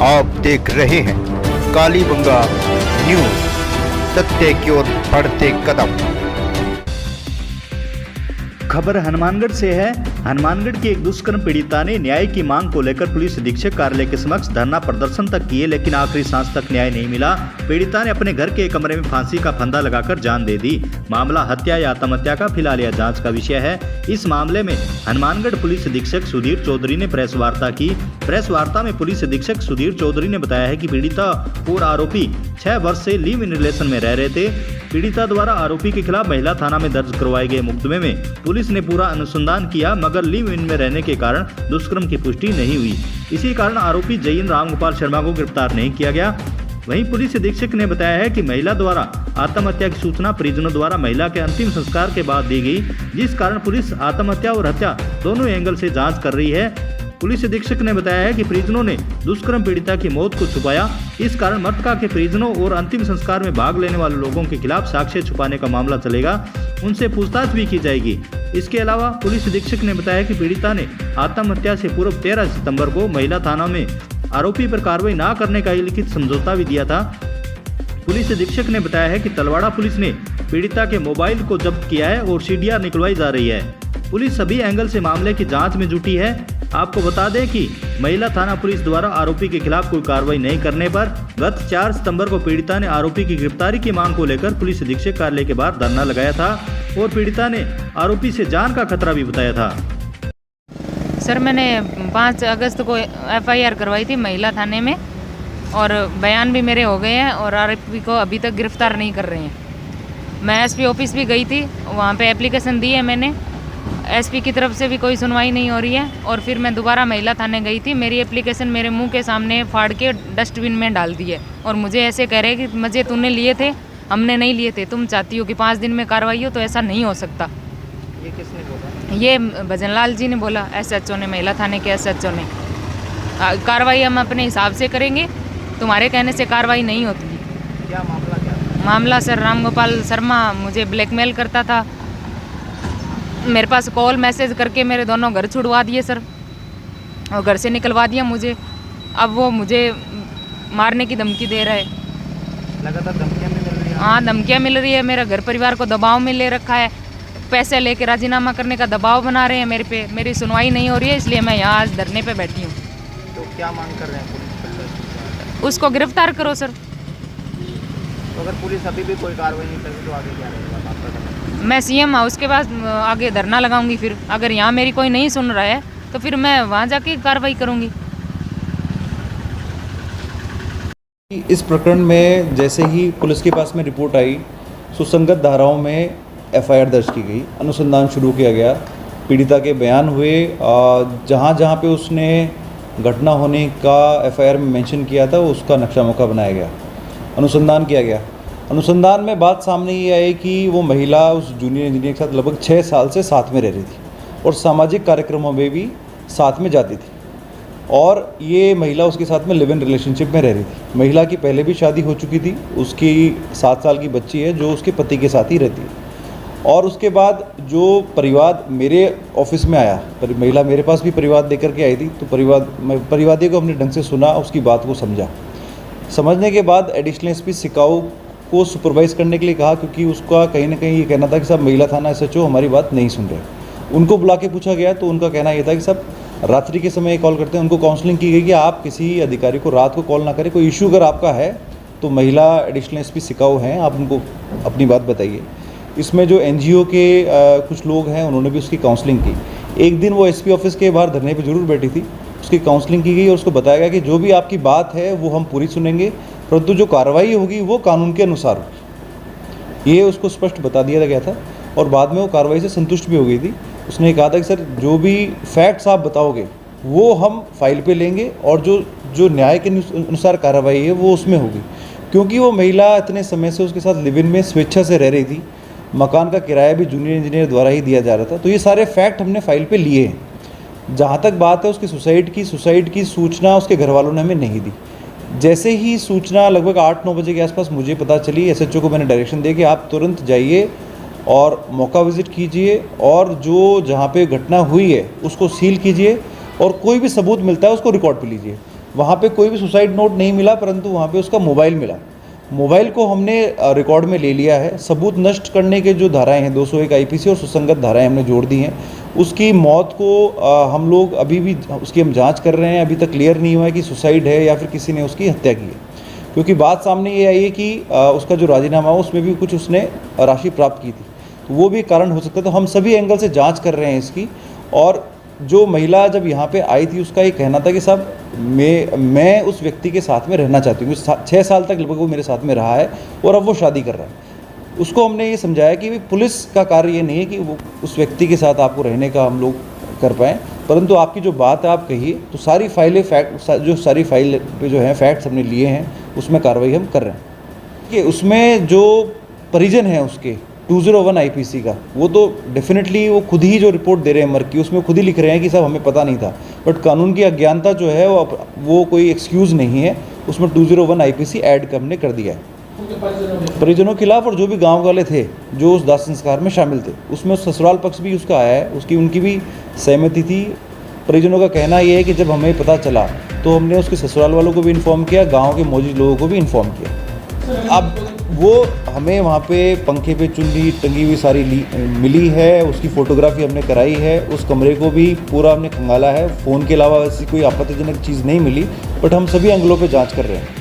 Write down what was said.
आप देख रहे हैं कालीबंगा न्यूज, सत्य की ओर बढ़ते कदम। खबर हनुमानगढ़ से है। हनुमानगढ़ की एक दुष्कर्म पीड़िता ने न्याय की मांग को लेकर पुलिस अधीक्षक कार्यालय के समक्ष धरना प्रदर्शन तक किए, लेकिन आखिरी सांस तक न्याय नहीं मिला। पीड़िता ने अपने घर के एक कमरे में फांसी का फंदा लगाकर जान दे दी। मामला हत्या या आत्महत्या का फिलहाल यह जांच का विषय है। इस मामले में हनुमानगढ़ पुलिस अधीक्षक सुधीर चौधरी ने प्रेस वार्ता की। प्रेस वार्ता में पुलिस अधीक्षक सुधीर चौधरी ने बताया है कि पीड़िता और आरोपी 6 वर्ष से लिव इन रिलेशन में रह रहे थे। पीड़िता द्वारा आरोपी के खिलाफ महिला थाना में दर्ज करवाए गए मुकदमे में पुलिस ने पूरा अनुसंधान किया, मगर लिव इन में रहने के कारण दुष्कर्म की पुष्टि नहीं हुई। इसी कारण आरोपी जयिन रामगोपाल शर्मा को गिरफ्तार नहीं किया गया। वहीं पुलिस अधीक्षक ने बताया है कि महिला द्वारा आत्महत्या की सूचना परिजनों द्वारा महिला के अंतिम संस्कार के बाद दी गई, जिस कारण पुलिस आत्महत्या और हत्या दोनों एंगल से जांच कर रही है। पुलिस अधीक्षक ने बताया है कि परिजनों ने दुष्कर्म पीड़िता की मौत को छुपाया, इस कारण मृतका के परिजनों और अंतिम संस्कार में भाग लेने वाले लोगों के खिलाफ साक्ष्य छुपाने का मामला चलेगा, उनसे पूछताछ भी की जाएगी। इसके अलावा पुलिस अधीक्षक ने बताया कि पीड़िता ने आत्महत्या से पूर्व 13 सितंबर को महिला थाना में आरोपी पर कार्रवाई न करने का लिखित समझौता भी दिया था। पुलिस अधीक्षक ने बताया है कि तलवाड़ा पुलिस ने पीड़िता के मोबाइल को जब्त किया है और सीडीआर निकलवाई जा रही है। पुलिस सभी एंगल से मामले की जांच में जुटी है। आपको बता दें कि महिला थाना पुलिस द्वारा आरोपी के खिलाफ कोई कार्रवाई नहीं करने पर गत 4 सितंबर को पीड़िता ने आरोपी की गिरफ्तारी की मांग को लेकर पुलिस अधीक्षक कार्यालय के बाहर धरना लगाया था और पीड़िता ने आरोपी से जान का खतरा भी बताया था। सर, मैंने 5 अगस्त को एफआईआर करवाई थी महिला थाने में और बयान भी मेरे हो गए हैं और आरोपी को अभी तक गिरफ्तार नहीं कर रहे हैं। मैं एसपी ऑफिस भी गई थी, वहाँ पे एप्लीकेशन दी है मैंने। एसपी की तरफ से भी कोई सुनवाई नहीं हो रही है और फिर मैं दोबारा महिला थाने गई थी। मेरी एप्लीकेशन मेरे मुंह के सामने फाड़ के डस्टबिन में डाल दी है और मुझे ऐसे कह रहे कि मजे तूने लिए थे, हमने नहीं लिए थे। तुम चाहती हो कि 5 दिन में कार्रवाई हो, तो ऐसा नहीं हो सकता। ये किसने बोला? ये भजनलाल जी ने बोला, एसएचओ ने, महिला थाने के एसएचओ ने। कार्रवाई हम अपने हिसाब से करेंगे, तुम्हारे कहने से कार्रवाई नहीं होती। क्या मामला क्या? मामला सर, रामगोपाल शर्मा मुझे ब्लैकमेल करता था। मेरे पास कॉल मैसेज करके मेरे दोनों घर छुड़वा दिए सर, और घर से निकलवा दिया मुझे। अब वो मुझे मारने की धमकी दे रहा है। लगातार धमकियां मिल रही है? हाँ, धमकियाँ मिल रही है। मेरा घर परिवार को दबाव में ले रखा है, पैसे लेके राजीनामा करने का दबाव बना रहे हैं मेरे पे। मेरी सुनवाई नहीं हो रही है, इसलिए मैं यहाँ आज धरने पे बैठी हूँ। तो क्या मांग कर रहे हैं पुलिस? उसको गिरफ्तार करो सर। तो अगर पुलिस अभी भी कोई कार्रवाई नहीं करेगी तो आगे क्या रहेगा आपका? मैं सीएम हाउस के पास आगे धरना लगाऊंगी। फिर अगर यहाँ मेरी कोई नहीं सुन रहा है तो फिर मैं वहाँ जाके कार्रवाई करूँगी। इस प्रकरण में जैसे ही पुलिस के पास में रिपोर्ट आई, सुसंगत धाराओं में एफआईआर दर्ज की गई, अनुसंधान शुरू किया गया, पीड़िता के बयान हुए, जहाँ जहाँ पे उसने घटना होने का एफआईआर में मेंशन किया था उसका नक्शा मौका बनाया गया, अनुसंधान किया गया। अनुसंधान में बात सामने ये आई कि वो महिला उस जूनियर इंजीनियर के साथ लगभग 6 साल से साथ में रह रही थी और सामाजिक कार्यक्रमों में भी साथ में जाती थी, और ये महिला उसके साथ में लिव इन रिलेशनशिप में रह रही थी। महिला की पहले भी शादी हो चुकी थी, उसकी 7 साल की बच्ची है जो उसके पति के साथ ही रहती है। और उसके बाद जो परिवाद मेरे ऑफिस में आया, महिला मेरे पास भी परिवाद देकर के आई थी, तो परिवादी को हमने ढंग से सुना, उसकी बात को समझा। समझने के बाद एडिशनल एसपी सिकाऊ को सुपरवाइज़ करने के लिए कहा, क्योंकि उसका कहीं ना कहीं ये कहना था कि साहब महिला थाना एसएचओ हमारी बात नहीं सुन रहे। उनको बुला के पूछा गया तो उनका कहना ये था कि साहब रात्रि के समय कॉल करते हैं। उनको काउंसलिंग की गई कि आप किसी अधिकारी को रात को कॉल ना करें, कोई इशू अगर आपका है तो महिला एडिशनल एसपी सिकाऊ हैं, आप उनको अपनी बात बताइए। इसमें जो एनजीओ के कुछ लोग हैं उन्होंने भी उसकी काउंसलिंग की। एक दिन वो एसपी ऑफिस के बाहर धरने पर जरूर बैठी थी, उसकी काउंसलिंग की गई और उसको बताया गया कि जो भी आपकी बात है वो हम पूरी सुनेंगे, परंतु जो कार्रवाई होगी वो कानून के अनुसार होगी, ये उसको स्पष्ट बता दिया गया था। और बाद में वो कार्रवाई से संतुष्ट भी हो गई थी। उसने कहा था कि सर जो भी फैक्ट्स आप बताओगे वो हम फाइल पे लेंगे और जो न्याय के अनुसार कार्रवाई है वो उसमें होगी, क्योंकि वो महिला इतने समय से उसके साथ लिव इन में स्वेच्छा से रह रही थी, मकान का किराया भी जूनियर इंजीनियर द्वारा ही दिया जा रहा था। तो ये सारे फैक्ट हमने फाइल पे लिए हैं। जहाँ तक बात है उसकी सुसाइड की सूचना उसके घर वालों ने हमें नहीं दी। जैसे ही सूचना लगभग 8-9 बजे के आसपास मुझे पता चली, एसएचओ को मैंने डायरेक्शन दी कि आप तुरंत जाइए और मौका विजिट कीजिए और जो जहाँ पे घटना हुई है उसको सील कीजिए और कोई भी सबूत मिलता है उसको रिकॉर्ड पे लीजिए। वहाँ पे कोई भी सुसाइड नोट नहीं मिला, परंतु वहाँ पे उसका मोबाइल मिला। मोबाइल को हमने रिकॉर्ड में ले लिया है। सबूत नष्ट करने के जो धाराएं हैं 201 आईपीसी और सुसंगत धाराएं हमने जोड़ दी हैं। उसकी मौत को हम लोग अभी भी उसकी हम जांच कर रहे हैं। अभी तक क्लियर नहीं हुआ है कि सुसाइड है या फिर किसी ने उसकी हत्या की है, क्योंकि बात सामने ये आई है कि उसका जो राजीनामा हो उसमें भी कुछ उसने राशि प्राप्त की थी, तो वो भी कारण हो सकता है। तो हम सभी एंगल से जाँच कर रहे हैं इसकी। और जो महिला जब यहाँ पे आई थी उसका ये कहना था कि साहब मैं उस व्यक्ति के साथ में रहना चाहती हूँ। 6 साल तक लगभग वो मेरे साथ में रहा है और अब वो शादी कर रहा है। उसको हमने ये समझाया कि पुलिस का कार्य ये नहीं है कि वो उस व्यक्ति के साथ आपको रहने का हम लोग कर पाएँ, परंतु आपकी जो बात है आप कहिए, तो सारी फाइलें सारी फाइल पे जो है फैक्ट्स हमने लिए हैं, उसमें कार्रवाई हम कर रहे हैं। कि उसमें जो परिजन हैं उसके 201 आईपीसी का, वो तो डेफिनेटली वो खुद ही जो रिपोर्ट दे रहे हैं मर्ग की, उसमें खुद ही लिख रहे हैं कि साहब हमें पता नहीं था। बट कानून की अज्ञानता जो है वो कोई एक्सक्यूज़ नहीं है। उसमें 201 आईपीसी ऐड हमने कर दिया है परिजनों के खिलाफ। और जो भी गांव वाले थे जो उस दाह संस्कार में शामिल थे, उसमें ससुराल पक्ष भी उसका आया है, उनकी भी सहमति थी। परिजनों का कहना ये है कि जब हमें पता चला तो हमने उसके ससुराल वालों को भी इन्फॉर्म किया, गाँव के मौजूद लोगों को भी इन्फॉर्म किया। अब वो हमें वहाँ पे पंखे पे चुन्नी टंगी हुई सारी मिली है, उसकी फ़ोटोग्राफी हमने कराई है, उस कमरे को भी पूरा हमने खंगाला है। फ़ोन के अलावा ऐसी कोई आपत्तिजनक चीज़ नहीं मिली, बट हम सभी एंगलों पे जांच कर रहे हैं।